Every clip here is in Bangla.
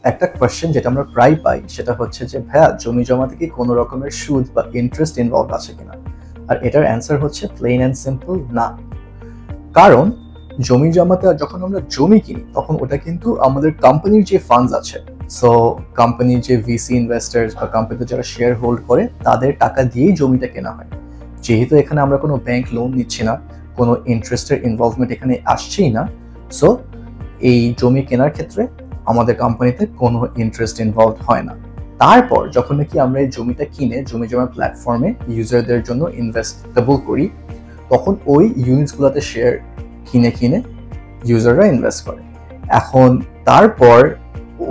একটা কোয়েশ্চেন যেটা আমরা প্রায় পাই সেটা হচ্ছে যে ভাইয়া জমি জমাতে কি কোনো রকমের সুদ বা ইন্টারেস্ট ইনভলভ আছে কিনা। আর এটার অ্যান্সার হচ্ছে প্লেন অ্যান্ড সিম্পল না। কারণ জমি জমাতে যখন আমরা জমি কিনি তখন ওটা কিন্তু আমাদের কোম্পানির যে ফান্ডস আছে, সো কোম্পানির যে ভিসি ইনভেস্টার্স বা কোম্পানিতে যারা শেয়ার হোল্ড করে তাদের টাকা দিয়েই জমিটা কেনা হয়। যেহেতু এখানে আমরা কোনো ব্যাংক লোন নিচ্ছি না, কোনো ইন্টারেস্টের ইনভলভমেন্ট এখানে আসছেই না, সো এই জমি কেনার ক্ষেত্রে আমাদের কোম্পানিতে কোনো ইন্টারেস্ট ইনভলভ হয় না। তারপর যখন নাকি আমরা এই জমিটা কিনে জমি জমা প্ল্যাটফর্মে ইউজারদের জন্য ইনভেস্টেবল করি, তখন ওই ইউনিটসগুলোতে শেয়ার কিনে কিনে ইউজাররা ইনভেস্ট করে। এখন তারপর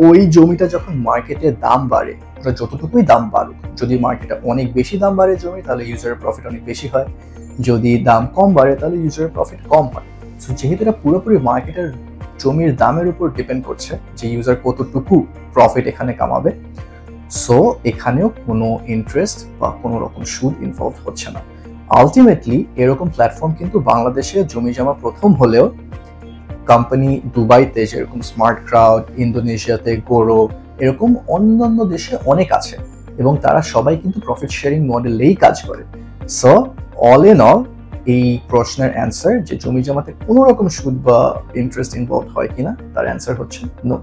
ওই জমিটা যখন মার্কেটে দাম বাড়ে, ওটা যতটুকুই দাম বাড়ুক, যদি মার্কেটে অনেক বেশি দাম বাড়ে জমি তাহলে ইউজারের প্রফিট অনেক বেশি হয়, যদি দাম কম বাড়ে তাহলে ইউজারের প্রফিট কম হয়। সো যেহেতু এটা পুরোপুরি মার্কেটের জমির দামের উপর ডিপেন্ড করছে যে ইউজার কতটুকু প্রফিট এখানে কামাবে, সো এখানেও কোনো ইন্টারেস্ট বা কোনো রকম সুদ ইনভলভ হচ্ছে না। আলটিমেটলি এরকম প্ল্যাটফর্ম কিন্তু বাংলাদেশে জমি জমা প্রথম হলেও কোম্পানি দুবাইতে যেরকম স্মার্ট ক্রাউড, ইন্দোনেশিয়াতে গোরো, এরকম অন্যান্য দেশে অনেক আছে এবং তারা সবাই কিন্তু প্রফিট শেয়ারিং মডেলেই কাজ করে। সো অল ইন অল এই প্রশ্নের অ্যান্সার যে জমি জমাতে কোনো রকম সুদ বা ইন্টারেস্ট ইনভলভ হয় কিনা, তার অ্যান্সার হচ্ছে নো।